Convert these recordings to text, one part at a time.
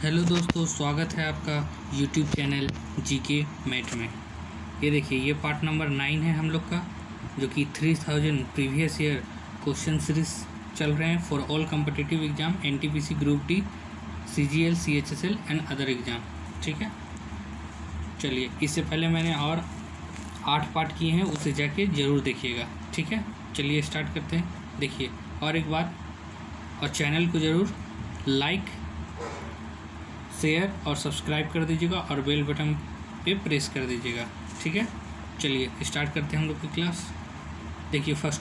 Hello दोस्तों, स्वागत है आपका यूट्यूब चैनल जीके मैथ में। ये देखिए, ये पार्ट नंबर 9 है हम लोग का, जो कि 3000 प्रीवियस ईयर क्वेश्चन सीरीज चल रहे हैं for all competitive exam, NTPC, group D, CGL, CHSL and other exam. ठीक है, चलिए, इससे पहले मैंने और 8 पार्ट किए हैं, उसे जाके ज़रूर देखिएगा। ठीक है, चलिए स्टार्ट करते हैं। देखिए, और एक बात, और चैनल को ज़रूर लाइक, शेयर और सब्सक्राइब कर दीजिएगा और बेल बटन पे प्रेस कर दीजिएगा। ठीक है, चलिए स्टार्ट करते हैं हम लोग की क्लास। देखिए फर्स्ट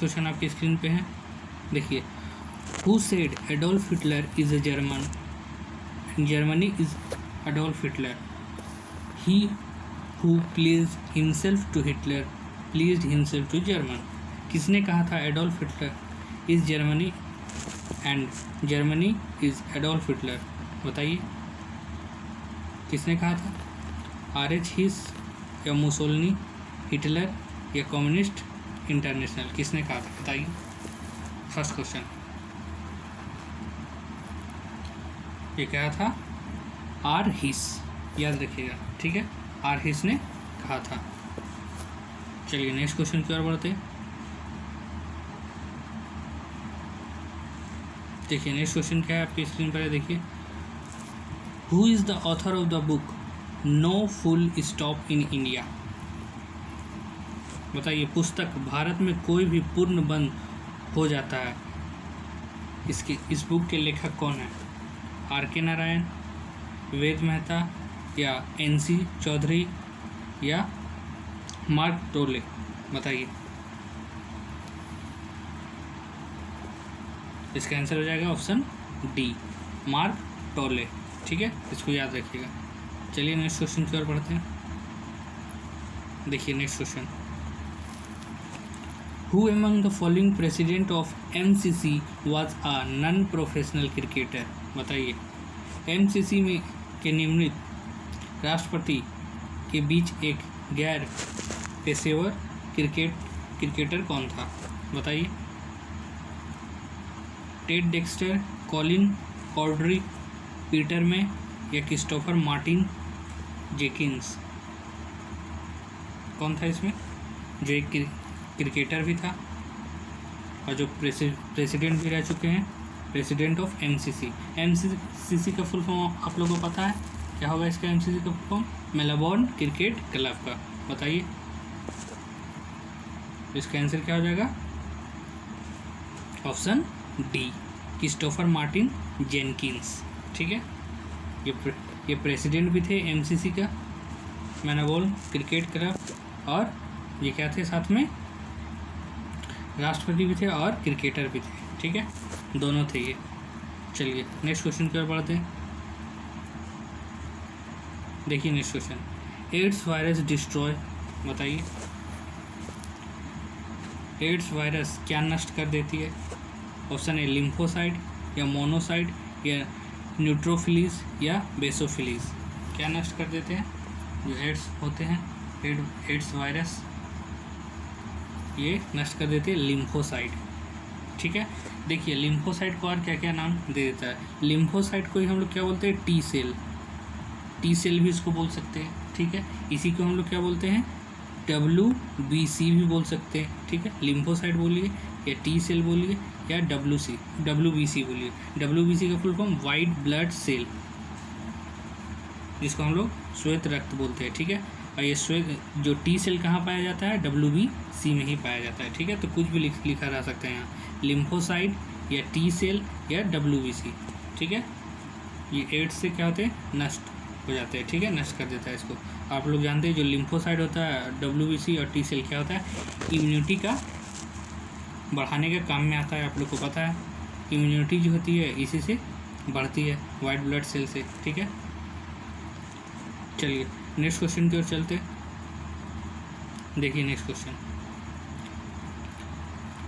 क्वेश्चन आपकी स्क्रीन पे है। देखिए, who said Adolf Hitler is a German, Germany is Adolf Hitler, he who please himself to Hitler please himself to German. किसने कहा था Adolf Hitler is Germany and Germany is Adolf Hitler? बताइए, किसने कहा था? RH हिस या Mussolini, Hitler या Communist International? किसने कहा था? बताइए। फर्स्ट क्वेश्चन, ये क्या था? R हिस, याद रखिएगा। ठीक है, R हिस ने कहा था। चलिए नेक्स्ट क्वेश्चन की ओर बढ़ते हैं। देखिए नेक्स्ट क्वेश्चन क्या है आपकी स्क्रीन पर है। देखिए, who is the author of the book no full stop in India? बताइए, पुस्तक भारत में कोई भी पूर्ण बंद हो जाता है, इस बुक के लेखक कौन है? RK नारायण, वेद मेहता या NC चौधरी या मार्क टोले? बताइए। इसका आंसर हो जाएगा ऑप्शन डी, मार्क टोले। ठीक है, इसको याद रखिएगा। चलिए नेक्स्ट क्वेश्चन की ओर बढ़ते हैं। देखिए next question, who among the following president of MCC was a non professional cricketer? बताइए, MCC में के निम्नलिखित राष्ट्रपति के बीच एक गैर पेशेवर क्रिकेटर कौन था? बताइए। टेड डेक्स्टर, कॉलिन कॉर्ड्रिक, पीटर में या क्रिस्टोफर मार्टिन जेकिंस? कौन था इसमें? जो एक क्रिकेटर भी था और जो प्रेसिडेंट भी रह चुके हैं, प्रेसिडेंट ऑफ MCC। MCC का फुल फॉर्म आप लोगों को पता है क्या होगा? इसका MCC का full form Melbourne cricket club का। बताइए, इसका आंसर क्या हो जाएगा? Option D, Christopher Martin Jenkins. ठीक है, ये प्रेसिडेंट भी थे MCC का, मेलबोर्न क्रिकेट क्लब, और ये क्या थे? साथ में राष्ट्रपति भी थे और क्रिकेटर भी थे। ठीक है, दोनों थे ये। चलिए नेक्स्ट क्वेश्चन की ओर बढ़ते हैं। देखिए next question, AIDS virus destroy? बताइए, एड्स वायरस क्या नष्ट कर देती है? ऑप्शन ए लिम्फोसाइट या मोनोसाइट या न्यूट्रोफिलीज या बेसोफिलीज? क्या नष्ट कर देते हैं जो एड्स होते हैं, एड्स वायरस? ये नष्ट कर देते हैं लिम्फोसाइट। ठीक है, देखिए लिम्फोसाइट को और क्या क्या नाम दे देता है? लिम्फोसाइट को ही हम लोग क्या बोलते हैं? टी सेल भी इसको बोल सकते हैं। ठीक है, इसी को हम लोग क्या बोलते हैं? WBC भी बोल सकते हैं। ठीक है, लिम्फोसाइट बोलिए या टी सेल बोलिए या WBC बोलिए। WBC का full form white blood cell, जिसको हम लोग श्वेत रक्त बोलते हैं। ठीक है, और ये श्वेत जो टी सेल कहाँ पाया जाता है? WBC में ही पाया जाता है। ठीक है, तो कुछ भी लिखा रह सकते हैं यहाँ, लिम्फोसाइट या टी सेल या WBC। ठीक है, ये एड्स से क्या होते हैं? नष्ट हो जाते हैं। ठीक है, नष्ट कर देता है इसको। आप लोग जानते हैं जो लिम्फोसाइट होता है, WBC और टी सेल क्या होता है? इम्यूनिटी का बढ़ाने के काम में आता है। आप लोग को पता है, इम्यूनिटी जो होती है इसी से बढ़ती है, वाइट ब्लड सेल से। ठीक है, चलिए नेक्स्ट क्वेश्चन की ओर चलते। देखिए next question,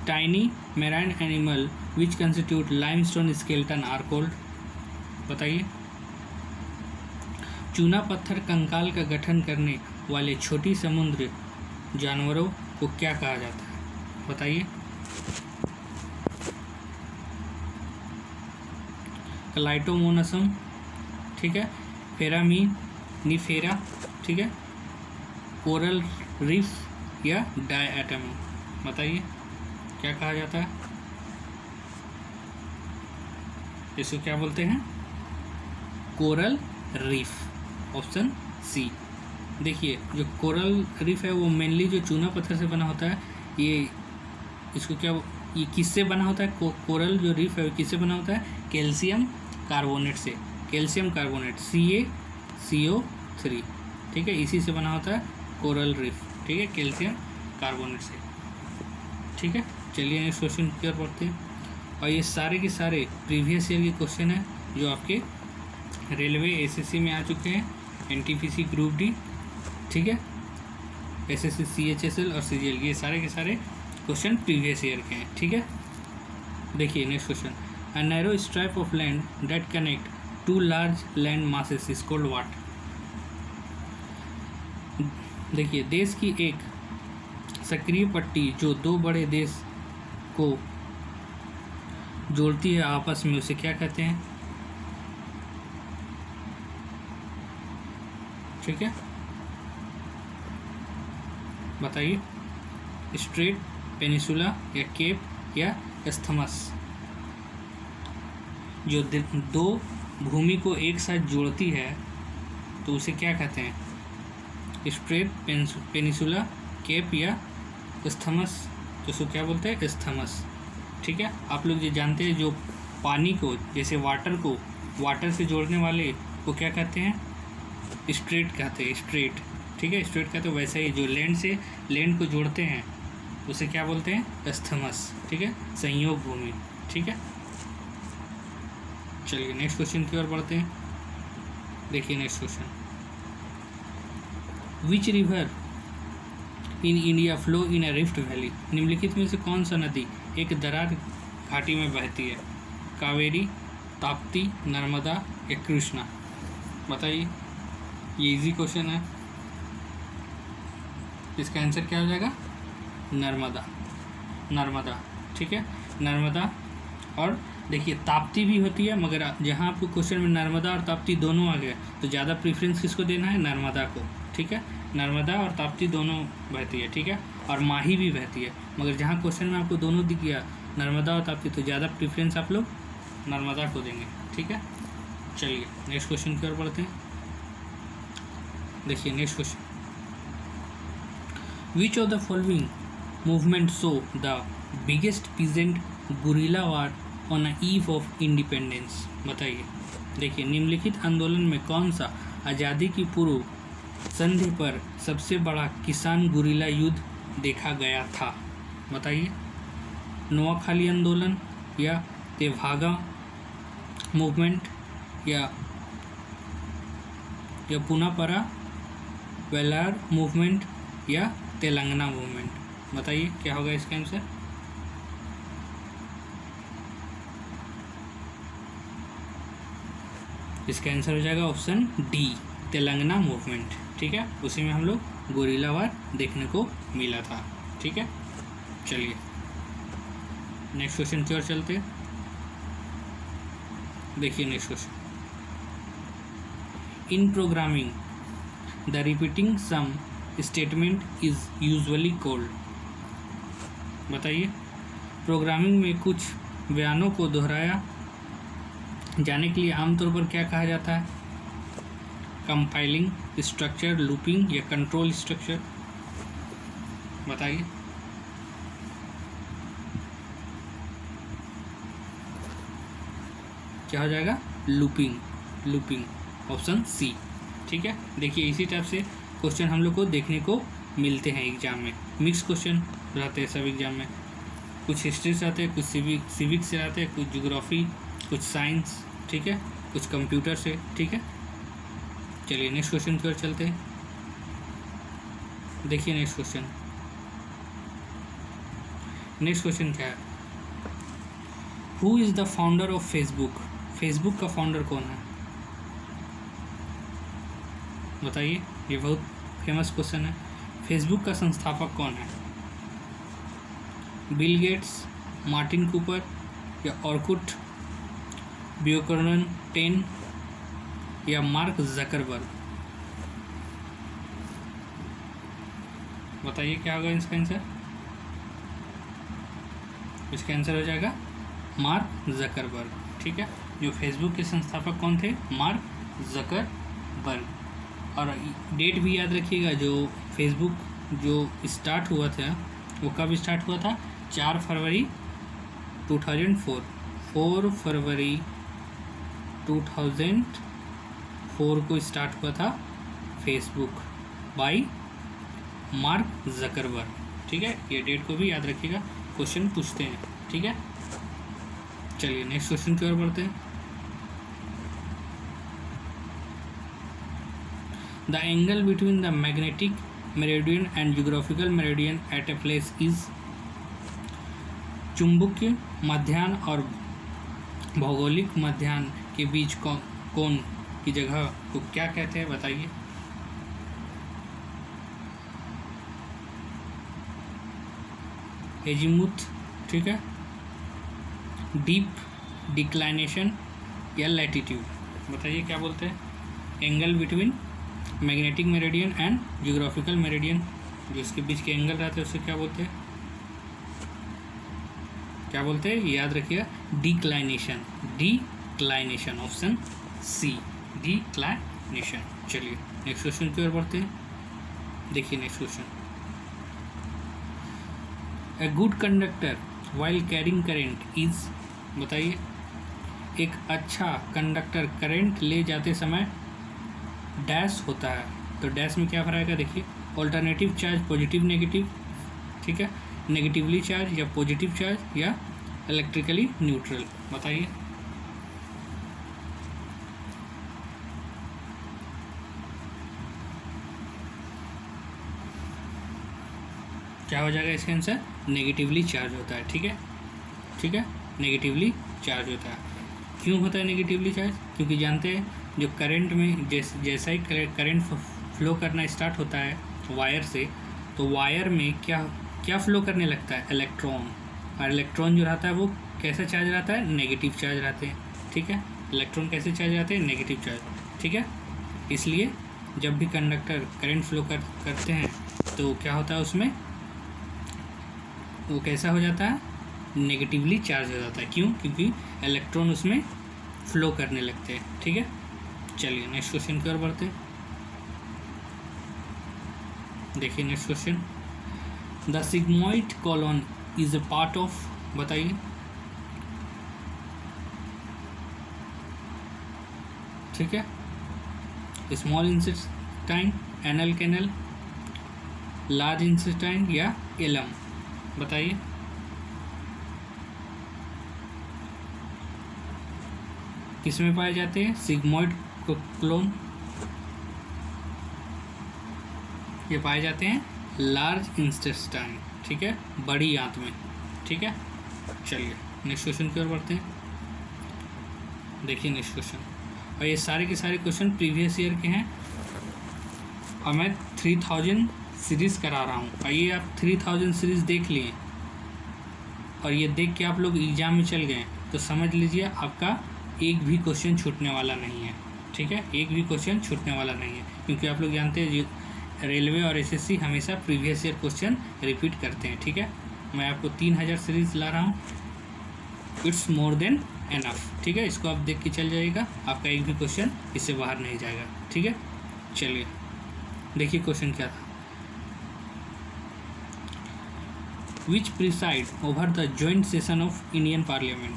tiny marine animal which constitute limestone skeleton are called? बताइए। चूना पत्थर कंकाल का गठन करने वाले छोटी समुद्र जानवरों को क्या कहा जाता है? बताइए। क्लाइटोमोनसम, ठीक है, फेरामीन निफेरा, ठीक है, कोरल रीफ या डायटम। बताइए क्या कहा जाता है, इसको क्या बोलते हैं, कोरल रीफ, ऑप्शन सी। देखिए जो कोरल रीफ है वो मेनली जो चूना पत्थर से बना होता है, ये इसको क्या, ये किससे बना होता है, कोरल जो रीफ है वो किससे बना होता है, कैल्शियम कार्बोनेट से, कैल्शियम कार्बोनेट CaCO3, ठीक है, इसी से बना होता है कोरल रीफ, ठीक है, कैल्शियम कार्बोनेट से, ठीक है। चलिए नेक्स्ट क्वेश्चन की ओर बढ़ते हैं। और ये सारे के सारे प्रीवियस ईयर के क्वेश्चन हैं जो आपके रेलवे एसएससी में आ चुके हैं, एनटीपीसी ग्रुप डी, ठीक है, एसएससी CHSL और CGL, ये सारे के सारे क्वेश्चन प्रीवियस ईयर के हैं, ठीक है। देखिए next question, a narrow strip of land that connect to large land masses is called what. देखिए देश की एक सक्रिय पट्टी जो दो बड़े देश को जोड़ती है आपस में, उसे क्या कहते हैं, ठीक है, बताइए, स्ट्रेट, पेनिसुला या केप या एस्थमस। जो दो भूमि को एक साथ जोड़ती है तो उसे क्या कहते हैं, स्ट्रेट, पेनिसुला, केप या एस्थमस, तो उसको क्या बोलते हैं, एस्थमस, ठीक है। आप लोग ये जानते हैं जो पानी को, जैसे वाटर को वाटर से जोड़ने वाले को क्या कहते हैं, स्ट्रेट कहते हैं, स्ट्रेट, ठीक है, स्ट्रेट कहते हैं। वैसे ही जो लैंड से लैंड को जोड़ते हैं उसे क्या बोलते हैं, एस्थमस, ठीक है, संयोग भूमि, ठीक है। चलिए नेक्स्ट क्वेश्चन की ओर बढ़ते हैं। देखिए next question, which river in India flow in a rift valley. निम्नलिखित में से कौन सा नदी एक दरार घाटी में बहती है, कावेरी, ताप्ती, नर्मदा या कृष्णा। बताइए, ये इजी क्वेश्चन है, इसका आंसर क्या हो जाएगा, नर्मदा, नर्मदा, ठीक है, नर्मदा। और देखिए ताप्ती भी होती है, मगर जहाँ आपको क्वेश्चन में नर्मदा और ताप्ती दोनों आ गए तो ज़्यादा प्रीफरेंस किसको देना है, नर्मदा को, ठीक है। नर्मदा और ताप्ती दोनों बहती है, ठीक है, और माही भी बहती है, मगर जहाँ क्वेश्चन में आपको दोनों दिख गया, नर्मदा और ताप्ती, तो ज़्यादा प्रीफरेंस आप लोग नर्मदा को देंगे, ठीक है। चलिए नेक्स्ट क्वेश्चन की ओर बढ़ते हैं। देखिए next question, which of the following movement show the biggest peasant guerrilla war on a eve of independence. बताइए, देखिए निम्नलिखित आंदोलन में कौन सा आज़ादी की पूर्व संधि पर सबसे बड़ा किसान गुरिल्ला युद्ध देखा गया था। बताइए, नोआखाली आंदोलन या तेभागा मूवमेंट या पुनापरा वेलार मूवमेंट या तेलंगाना मूवमेंट। बताइए क्या होगा इसका आंसर, इसका आंसर हो जाएगा ऑप्शन डी, तेलंगाना मूवमेंट, ठीक है। उसी में हम लोग गुरिल्ला वार देखने को मिला था, ठीक है। चलिए नेक्स्ट क्वेश्चन की ओर चलते हैं। देखिए next question, in programming the repeating some statement is usually called. बताइए, प्रोग्रामिंग में कुछ बयानों को दोहराया जाने के लिए आमतौर पर क्या कहा जाता है, कंपाइलिंग स्ट्रक्चर, लूपिंग या कंट्रोल स्ट्रक्चर। बताइए, क्या हो जाएगा, लूपिंग, लूपिंग, ऑप्शन सी, ठीक है। देखिए इसी टाइप से क्वेश्चन हम लोग को देखने को मिलते हैं एग्जाम में, मिक्स क्वेश्चन रहते हैं सब एग्जाम में, कुछ हिस्ट्री से आते हैं, कुछ सिविक्स से आते हैं, कुछ ज्योग्राफी, कुछ साइंस, ठीक है, कुछ कंप्यूटर से, ठीक है। चलिए नेक्स्ट क्वेश्चन की ओर चलते हैं। देखिए नेक्स्ट क्वेश्चन, नेक्स्ट क्वेश्चन क्या है, who is the founder of Facebook. Facebook का फाउंडर कौन है, बताइए, ये बहुत फेमस क्वेश्चन है। फेसबुक का संस्थापक कौन है, बिल गेट्स, मार्टिन कूपर या ऑर्कुट ब्यूकरन 10 या मार्क जकरबर्ग? बताइए क्या होगा इसका आंसर? इसका आंसर हो जाएगा मार्क जकरबर्ग। ठीक है, जो फेसबुक के संस्थापक कौन थे? Mark Zuckerberg. और डेट भी याद रखिएगा, जो फेसबुक जो स्टार्ट हुआ था वो कब स्टार्ट हुआ था? 4 फरवरी 2004। 4 फरवरी 2004 को स्टार्ट हुआ था फेसबुक बाय मार्क जकरबर्ग। ठीक है, ये डेट को भी याद रखिएगा, क्वेश्चन पूछते हैं। ठीक है, चलिए नेक्स्ट क्वेश्चन की ओर बढ़ते हैं। The angle between the magnetic meridian and geographical meridian at a place is. चुंबकीय मध्याह्न और भौगोलिक मध्याह्न के बीच कोण की जगह को क्या कहते हैं? बताइए। एजीमुथ, ठीक है, डीप डिक्लाइनेशन या लैटिट्यूड? बताइए क्या बोलते हैं? Angle between magnetic meridian and geographical meridian, जो इसके बीच के एंगल रहते हैं उसे क्या बोलते हैं? क्या बोलते हैं? याद रखिएगा, declination. Declination, option C, declination. चलिए नेक्स्ट क्वेश्चन की ओर बढ़ते हैं। देखिए next question. A good conductor while carrying current is. बताइए, एक अच्छा कंडक्टर करंट ले जाते समय डैश होता है, तो डैश में क्या भराएगा? देखिए, ऑल्टरनेटिव चार्ज, पॉजिटिव नेगेटिव, ठीक है, नेगेटिवली चार्ज या पॉजिटिव चार्ज या इलेक्ट्रिकली न्यूट्रल? बताइए। क्या हो जाएगा इसका आंसर? नेगेटिवली चार्ज होता है। ठीक है, ठीक है, नेगेटिवली चार्ज होता है। क्यों होता है नेगेटिवली चार्ज? क्योंकि जानते हैं जो करंट में जैसा ही करंट फ्लो करना स्टार्ट होता है वायर से, तो वायर में क्या फ्लो करने लगता है? इलेक्ट्रॉन। और इलेक्ट्रॉन जो रहता है वो कैसा चार्ज रहता है? नेगेटिव चार्ज रहते हैं। ठीक है, इलेक्ट्रॉन कैसे चार्ज रहते हैं? Negative charge. ठीक है, इसलिए जब भी कंडक्टर करंट फ्लो करते हैं तो क्या होता है उसमें? वो कैसा हो जाता है? नेगेटिवली चार्ज हो जाता है। क्यों? क्योंकि इलेक्ट्रॉन उसमें फ्लो करने लगते हैं। ठीक है, चलिए नेक्स्ट क्वेश्चन की ओर बढ़ते हैं। देखिए next question. The sigmoid colon is a part of. बताइए। ठीक है, small intestine, anal canal, large intestine या एलम? बताइए। किसमें पाए जाते हैं सिग्मोइड क्लोन? ये पाए जाते हैं लार्ज इंटेस्टाइन। ठीक है, बड़ी आंत में। ठीक है, चलिए नेक्स्ट क्वेश्चन की ओर बढ़ते हैं। देखिए नेक्स्ट क्वेश्चन, और ये सारे के सारे क्वेश्चन प्रीवियस ईयर के हैं और मैं 3000 सीरीज़ करा रहा हूँ। आइए आप 3000 सीरीज़ देख लिए और ये देख के आप लोग एग्ज़ाम में चल गए तो समझ लीजिए आपका एक भी क्वेश्चन छूटने वाला नहीं है। ठीक है, एक भी क्वेश्चन छूटने वाला नहीं है, क्योंकि आप लोग जानते हैं रेलवे और एसएससी हमेशा प्रीवियस ईयर क्वेश्चन रिपीट करते हैं। ठीक है, मैं आपको 3000 सीरीज़ ला रहा हूँ, इट्स मोर देन एनफ। ठीक है, इसको आप देख के चल जाइएगा, आपका एक भी क्वेश्चन इससे बाहर नहीं जाएगा। ठीक है, चलिए देखिए क्वेश्चन क्या था। Which preside over the joint session of Indian parliament?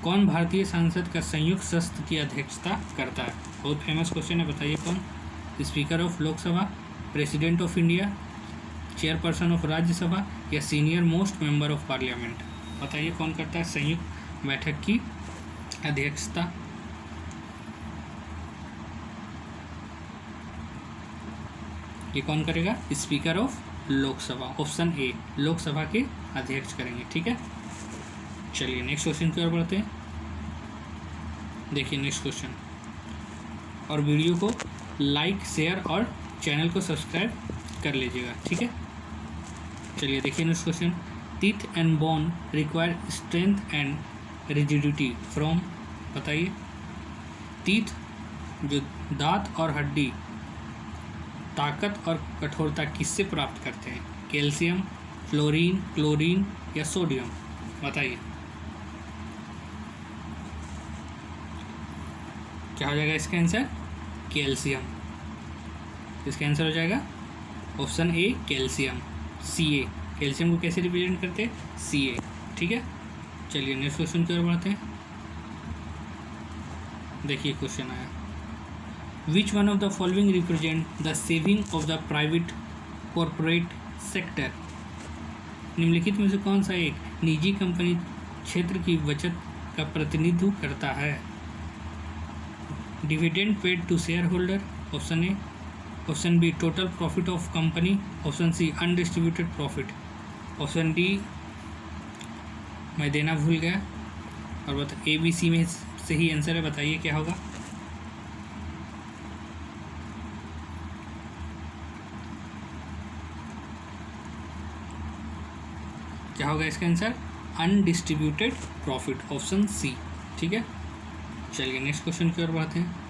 कौन भारतीय संसद का संयुक्त सत्र की अध्यक्षता करता है? बहुत फेमस क्वेश्चन है, बताइए कौन? Speaker of Lok Sabha, president of India, chairperson of Rajya Sabha या senior most member of parliament? बताइए कौन करता है संयुक्त बैठक की अध्यक्षता? ये कौन करेगा? Speaker of Lok Sabha, option A, Lok Sabha के अध्यक्ष करेंगे। ठीक है, चलिए नेक्स्ट क्वेश्चन की ओर बढ़ते हैं। देखिए नेक्स्ट क्वेश्चन, और वीडियो को लाइक, शेयर और चैनल को सब्सक्राइब कर लीजिएगा। ठीक है, चलिए देखिए next question. Teeth and bone require strength and rigidity from. बताइए। टीथ जो दांत और हड्डी ताकत और कठोरता किससे प्राप्त करते हैं? कैल्शियम, फ्लोरीन, क्लोरीन या सोडियम? बताइए क्या हो जाएगा इसका आंसर? कैल्शियम। इसका आंसर हो जाएगा option A calcium, Ca। Calcium को कैसे रिप्रेजेंट करते हैं? Ca। ठीक है, चलिए नेक्स्ट क्वेश्चन की ओर बढ़ते हैं। देखिए क्वेश्चन आया, which one of the following represent the saving of the private corporate sector? निम्नलिखित में से कौन सा एक निजी कंपनी क्षेत्र की बचत का प्रतिनिधित्व करता है? Dividend paid to share holder, option A. Option B total profit of company, option C undistributed profit, option D मैं देना भूल गया। और बता ए बी सी में से ही आंसर है, बताइए क्या होगा? क्या होगा इसका answer? Undistributed profit, option C. ठीक है, चलिए नेक्स्ट क्वेश्चन की ओर बढ़ते हैं।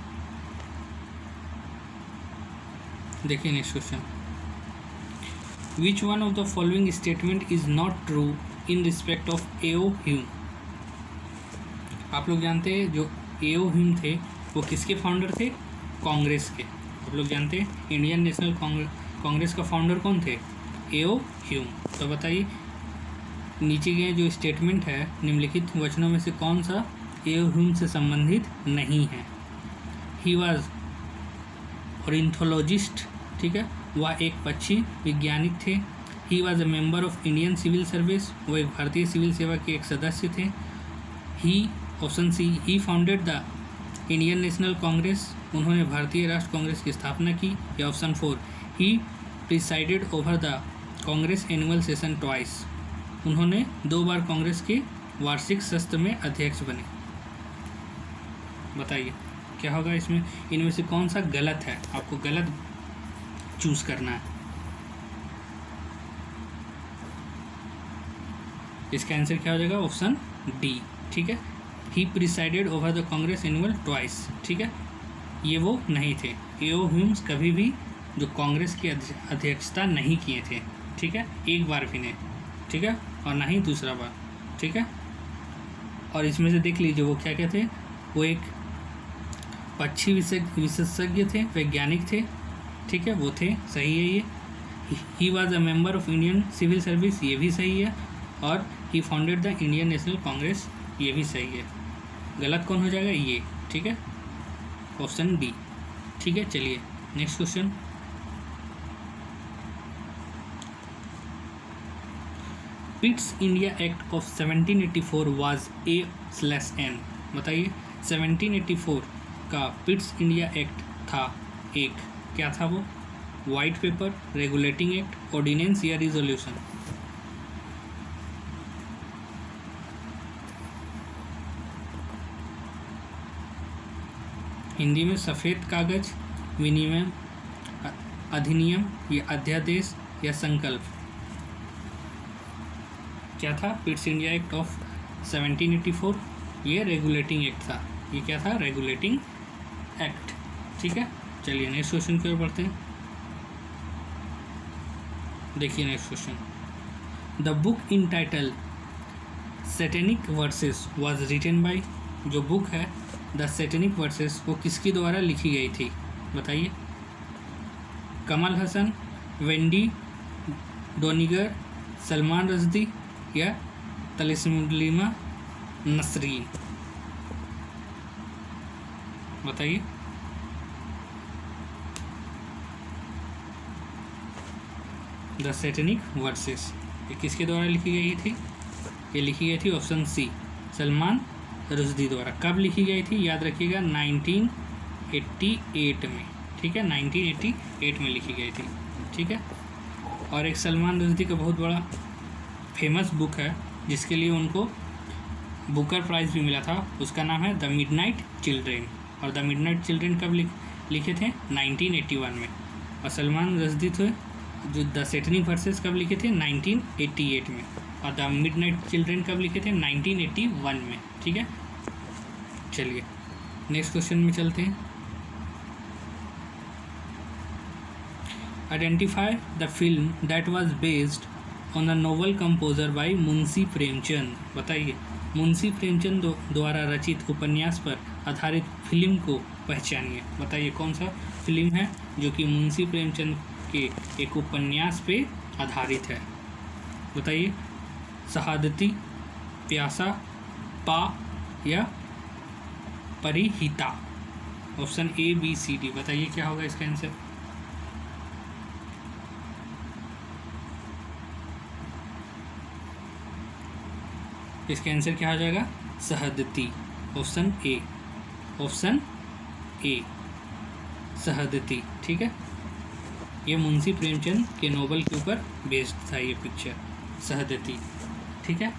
देखिए next question, which one of the following statement is not true in respect of AO Hume? आप लोग जानते हैं जो एओ ह्यूम थे वो किसके फाउंडर थे? कांग्रेस के। आप लोग जानते हैं इंडियन नेशनल कांग्रेस का फाउंडर कौन थे? एओ ह्यूम। तो बताइए नीचे के जो स्टेटमेंट है निम्नलिखित वचनों में से कौन सा एओ ह्यूम से संबंधित नहीं है? ही वॉज ऑर्निथोलॉजिस्ट, ठीक है, वह एक पक्षी वैज्ञानिक थे। He was a member of Indian civil service, वो एक भारतीय सिविल सेवा के एक सदस्य थे। He, option C, he founded the Indian National Congress, उन्होंने भारतीय राष्ट्र कांग्रेस की स्थापना की। या option 4, he presided over the Congress annual session twice, उन्होंने 2 बार कांग्रेस के वार्षिक सत्र में अध्यक्ष बने। बताइए क्या होगा इसमें? इनमें से कौन सा गलत है? आपको गलत चूज करना है। इसका आंसर क्या हो जाएगा? Option D. ठीक है, he presided over the Congress annual twice. ठीक है, ये वो नहीं थे। एओ ह्यूम्स कभी भी जो कांग्रेस की अध्यक्षता नहीं किए थे। ठीक है, एक बार भी नहीं। ठीक है, और ना ही दूसरा बार। ठीक है, और इसमें से देख लीजिए वो क्या कहते हैं, वो एक पक्षी विशेषज्ञ थे, वैज्ञानिक थे। ठीक है, वो थे, सही है ये। He was a member of Indian civil service, ये भी सही है। और he founded the Indian National Congress, ये भी सही है। गलत कौन हो जाएगा? ये। ठीक है, ऑप्शन डी। ठीक है, चलिए next question. Pitt's India act of 1784 was A/N। बताइए 1784 का पिट्स इंडिया एक्ट था एक, क्या था वो? White paper, regulating act, ordinance या रिजोल्यूशन? हिंदी में सफ़ेद कागज, विनिमय अधिनियम या अध्यादेश या संकल्प? क्या था? पिट्स इंडिया एक्ट ऑफ 1784, ये रेगुलेटिंग एक्ट था। ये क्या था? Regulating act. ठीक है, चलिए नेक्स्ट क्वेश्चन की ओर बढ़ते हैं। देखिए next question, the book in title Satanic Verses was written by, जो बुक है द सैटेनिक वर्सेस वो किसके द्वारा लिखी गई थी? बताइए। कमल हसन, वेंडी डोनिगर, सलमान रश्दी या तस्लीमा नसरीन? बताइए। द सैटेनिक वर्सेस ये किसके द्वारा लिखी गई थी? ये लिखी गई थी ऑप्शन सी, सलमान रश्दी द्वारा। कब लिखी गई थी? याद रखिएगा 1988 में। ठीक है, 1988 में लिखी गई थी। ठीक है, और एक सलमान रश्दी का बहुत बड़ा फेमस बुक है जिसके लिए उनको बुकर प्राइज़ भी मिला था, उसका नाम है द मिडनाइट चिल्ड्रेन। और द मिडनाइट चिल्ड्रेन कब लिखे थे? 1981 में। और सलमान रश्दी थे जो द सैटेनिक वर्सेस कब लिखे थे? 1988 में। और द मिडनाइट चिल्ड्रेन कब लिखे थे? 1981 में। ठीक है, चलिए नेक्स्ट क्वेश्चन में चलते हैं। Identify the film that was based on the novel composer by Munshi Premchand. बताइए मुंशी प्रेमचंद द्वारा रचित उपन्यास पर आधारित फिल्म को पहचानिए। बताइए कौन सा फिल्म है जो कि मुंशी प्रेमचंद के एक उपन्यास पे आधारित है। बताइए शहादती, प्यासा, पा या परिहिता। Option A B C D. बताइए क्या होगा इसका आंसर। इसका आंसर क्या हो जाएगा, शहादती। Option A, option A शहादती। ठीक है, ये मुंशी प्रेमचंद के नोवेल के ऊपर बेस्ड था ये पिक्चर शहादती। ठीक है,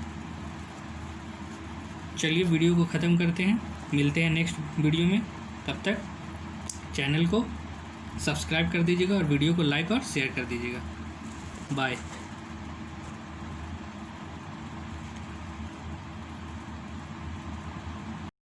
चलिए वीडियो को ख़त्म करते हैं, मिलते हैं नेक्स्ट वीडियो में। तब तक चैनल को सब्सक्राइब कर दीजिएगा और वीडियो को लाइक और शेयर कर दीजिएगा। बाय।